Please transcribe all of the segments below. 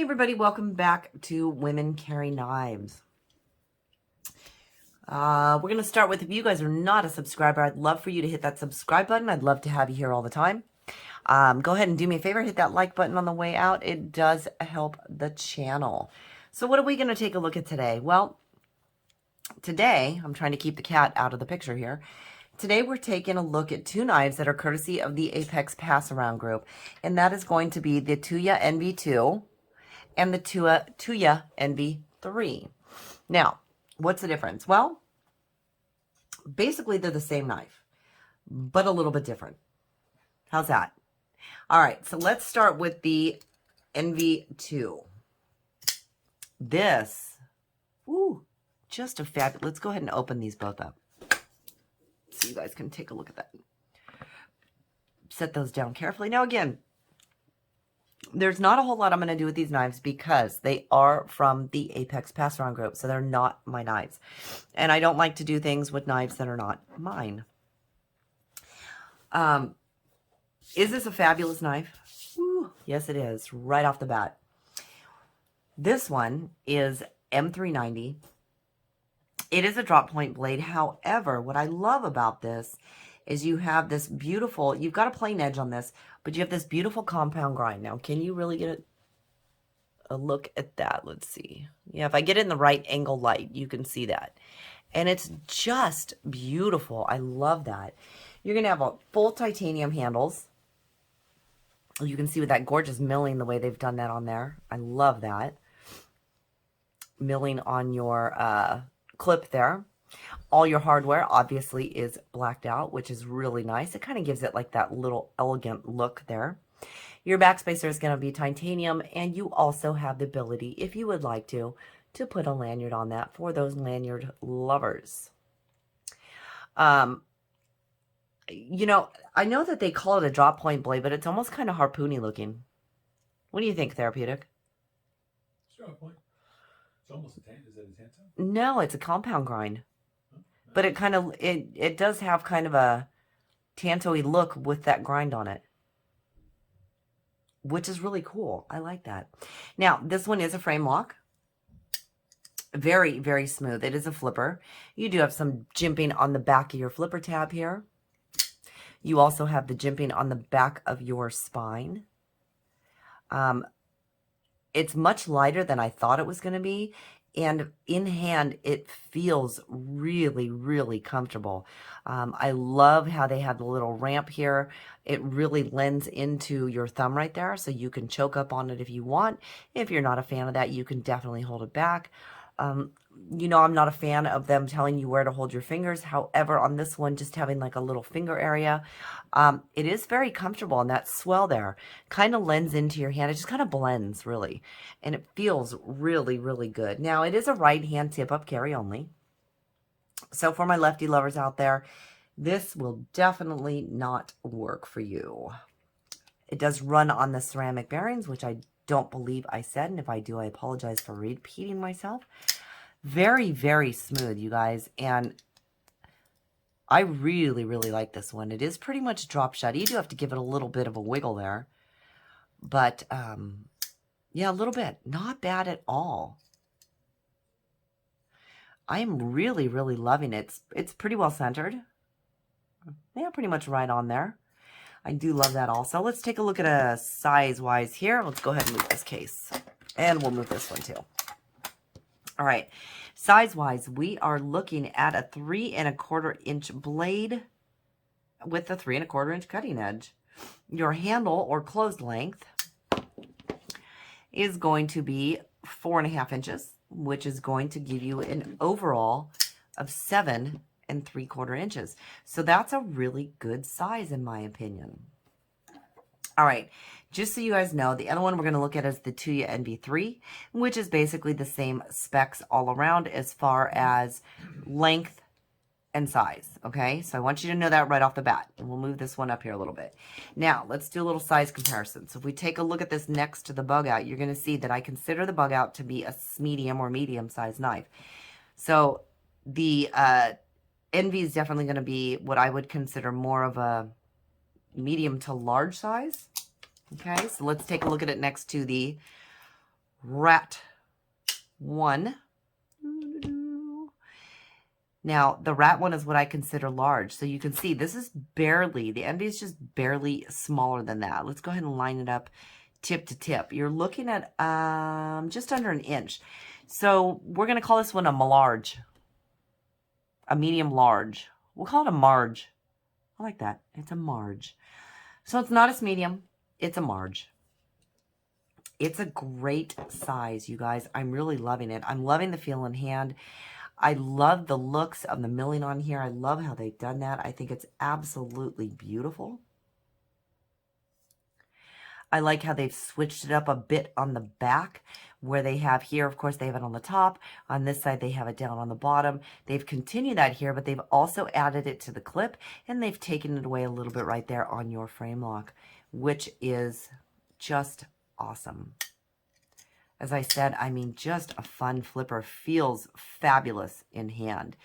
everybody, welcome back to Women Carry Knives. We're going to start with, if you guys are not a subscriber, I'd love for you to hit that subscribe button. I'd love to have you here all the time. Go ahead and do me a favor, hit that like button on the way out. It does help the channel. So what are we going to take a look at today? Well, today, I'm trying to keep the cat out of the picture here. Today we're taking a look at two knives that are courtesy of the Apex Pass Around group. And that is going to be the Tuya NV2 and the Tuya NV3. Now, what's the difference? Well, basically they're the same knife, but a little bit different. How's that? All right, so let's start with the NV2. This, just a fabulous. Let's go ahead and open these both up so you guys can take a look at that. Set those down carefully. Now again, there's not a whole lot I'm going to do with these knives because they are from the Apex Pass Around group, so they're not my knives. And I don't like to do things with knives that are not mine. Is this a fabulous knife? Woo, yes, it is, right off the bat. This one is M390. It is a drop point blade. However, what I love about this is you have this beautiful, you've got a plain edge on this, but you have this beautiful compound grind. Now, can you really get a look at that? Let's see. Yeah, if I get it in the right angle light, you can see that. And it's just beautiful. I love that. You're going to have a full titanium handles. You can see with that gorgeous milling, the way they've done that on there. I love that. Milling on your clip there. All your hardware obviously is blacked out, which is really nice. It kind of gives it like that little elegant look there. Your backspacer is going to be titanium, and you also have the ability, if you would like to put a lanyard on that for those lanyard lovers. You know, I know that they call it a drop point blade, but it's almost kind of harpoony looking. What do you think, Therapeutic? It's drop point. It's almost a tanto. Is that a tanto? No, it's a compound grind. But it kind of, it does have kind of a tanto-y look with that grind on it, which is really cool. I like that. Now, this one is a frame lock. Very, very smooth. It is a flipper. You do have some jimping on the back of your flipper tab here. You also have the jimping on the back of your spine. It's much lighter than I thought it was going to be. And in hand, it feels really, really comfortable. I love how they have the little ramp here. It really lends into your thumb right there, so you can choke up on it if you want. If you're not a fan of that, you can definitely hold it back. You know, I'm not a fan of them telling you where to hold your fingers. However, on this one, just having like a little finger area, it is very comfortable. And that swell there kind of lends into your hand. It just kind of blends, really. And it feels really, really good. Now, it is a right hand tip-up carry only. So for my lefty lovers out there, this will definitely not work for you. It does run on the ceramic bearings, which I don't believe I said. And if I do, I apologize for repeating myself. Very, very smooth, you guys. And I really, really like this one. It is pretty much drop shot. You do have to give it a little bit of a wiggle there. But, yeah, a little bit. Not bad at all. I am really, really loving it. It's pretty well centered. Yeah, pretty much right on there. I do love that also. Let's take a look at a size-wise here. Let's go ahead and move this case. And we'll move this one too. All right. Size-wise, we are looking at a 3 1/4 inch blade with a 3 1/4 inch cutting edge. Your handle or closed length is going to be 4 1/2 inches, which is going to give you an overall of 7 3/4 inches. So that's a really good size in my opinion. All right, just so you guys know, the other one we're going to look at is the Tuya NV3, which is basically the same specs all around as far as length and size, okay? So I want you to know that right off the bat. And we'll move this one up here a little bit. Now, let's do a little size comparison. So if we take a look at this next to the bug out, you're going to see that I consider the bug out to be a medium or medium-sized knife. So the NV is definitely going to be what I would consider more of a medium to large size. Okay, so let's take a look at it next to the rat 1. Now, the rat one is what I consider large. So you can see this is barely, the envy is just barely smaller than that. Let's go ahead and line it up tip to tip. You're looking at just under an inch. So we're going to call this one a large, a medium large. We'll call it a marge. I like that. It's a marge. So it's not a medium. It's a marge. It's a great size, you guys. I'm really loving it. I'm loving the feel in hand. I love the looks of the milling on here. I love how they've done that. I think it's absolutely beautiful. I like how they've switched it up a bit on the back, where they have here, of course, they have it on the top. On this side, they have it down on the bottom. They've continued that here, but they've also added it to the clip, and they've taken it away a little bit right there on your frame lock, which is just awesome. As I said, I mean, just a fun flipper. Feels fabulous in hand.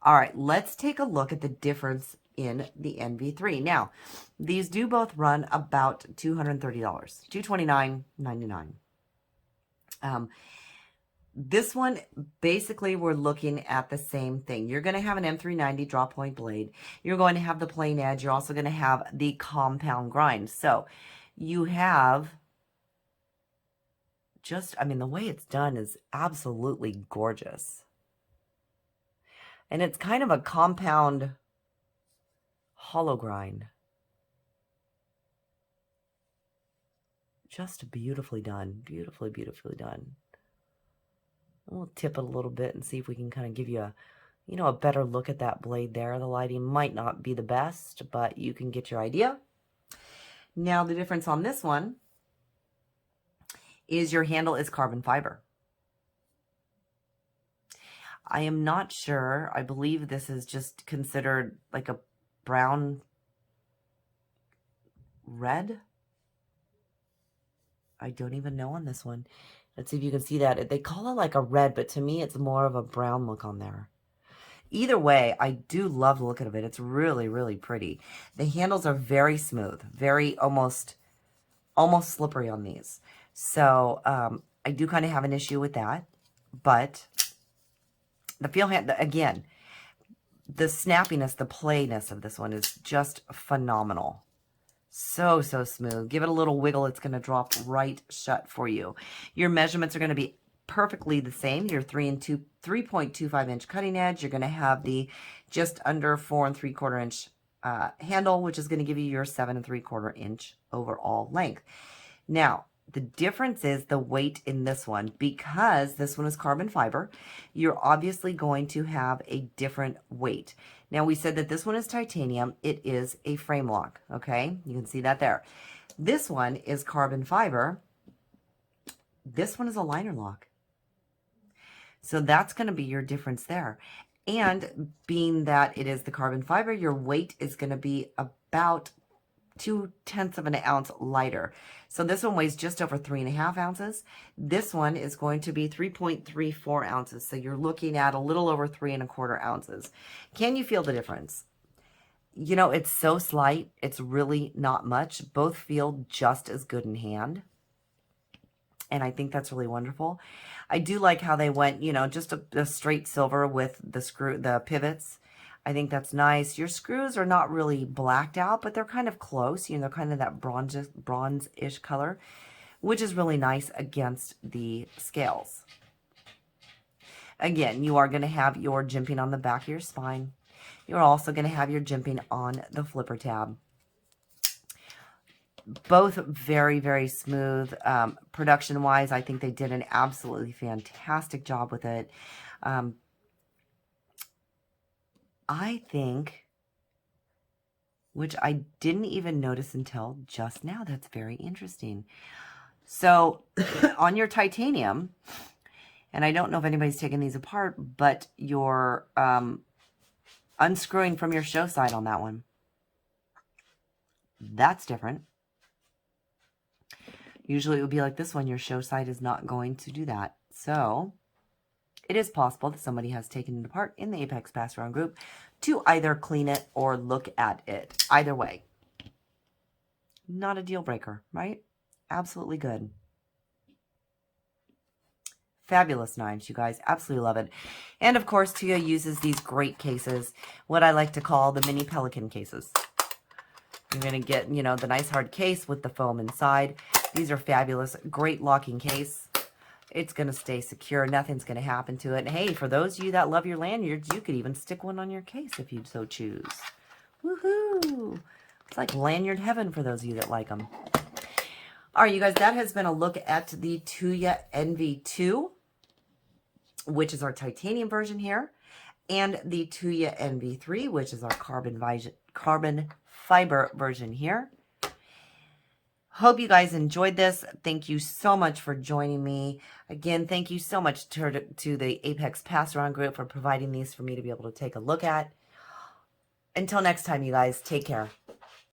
All right, let's take a look at the difference in the NV3. Now, these do both run about $230, $229.99. This one, basically, we're looking at the same thing. You're going to have an M390 draw point blade. You're going to have the plain edge. You're also going to have the compound grind. So you have just, I mean, the way it's done is absolutely gorgeous. And it's kind of a compound hollow grind. Just beautifully done. Beautifully, beautifully done. We'll tip it a little bit and see if we can kind of give you a, you know, a better look at that blade there. The lighting might not be the best, but you can get your idea. Now, the difference on this one is your handle is carbon fiber. I am not sure. I believe this is just considered like a brown red. I don't even know on this one. Let's see if you can see that. They call it like a red, but to me, it's more of a brown look on there. Either way, I do love the look of it. It's really, really pretty. The handles are very smooth, very almost slippery on these. So I do kind of have an issue with that, but the feel hand, again, the snappiness, the playness of this one is just phenomenal. So, so smooth. Give it a little wiggle. It's going to drop right shut for you. Your measurements are going to be perfectly the same. Your 3.25 inch cutting edge. You're going to have the just under 4 3/4 inch handle, which is going to give you your 7 3/4 inch overall length. Now, the difference is the weight in this one. Because this one is carbon fiber, you're obviously going to have a different weight. Now, we said that this one is titanium. It is a frame lock, okay? You can see that there. This one is carbon fiber. This one is a liner lock. So that's going to be your difference there. And being that it is the carbon fiber, your weight is going to be about 0.2 of an ounce lighter. So this one weighs just over 3.5 ounces. This one is going to be 3.34 ounces. So you're looking at a little over 3.25 ounces. Can you feel the difference? You know, it's so slight. It's really not much. Both feel just as good in hand. And I think that's really wonderful. I do like how they went, you know, just a straight silver with the pivots. I think that's nice. Your screws are not really blacked out, but they're kind of close. You know, they're kind of that bronze-ish color, which is really nice against the scales. Again, you are going to have your jimping on the back of your spine. You're also going to have your jimping on the flipper tab. Both very, very smooth. Production-wise, I think they did an absolutely fantastic job with it. I think, which I didn't even notice until just now. That's very interesting. So on your titanium, and I don't know if anybody's taken these apart, but you're unscrewing from your show side on that one. That's different. Usually it would be like this one. Your show side is not going to do that. So it is possible that somebody has taken it apart in the Apex Pass Around group to either clean it or look at it. Either way, not a deal breaker, right? Absolutely good. Fabulous knives, you guys. Absolutely love it. And of course, Tuya uses these great cases, what I like to call the mini Pelican cases. You're going to get, you know, the nice hard case with the foam inside. These are fabulous. Great locking case. It's going to stay secure. Nothing's going to happen to it. And hey, for those of you that love your lanyards, you could even stick one on your case if you so choose. Woohoo! It's like lanyard heaven for those of you that like them. All right, you guys, that has been a look at the Tuya Envy 2, which is our titanium version here, and the Tuya Envy 3, which is our carbon fiber version here. Hope you guys enjoyed this. Thank you so much for joining me. Again, thank you so much to the Apex Pass-Around group for providing these for me to be able to take a look at. Until next time, you guys, take care.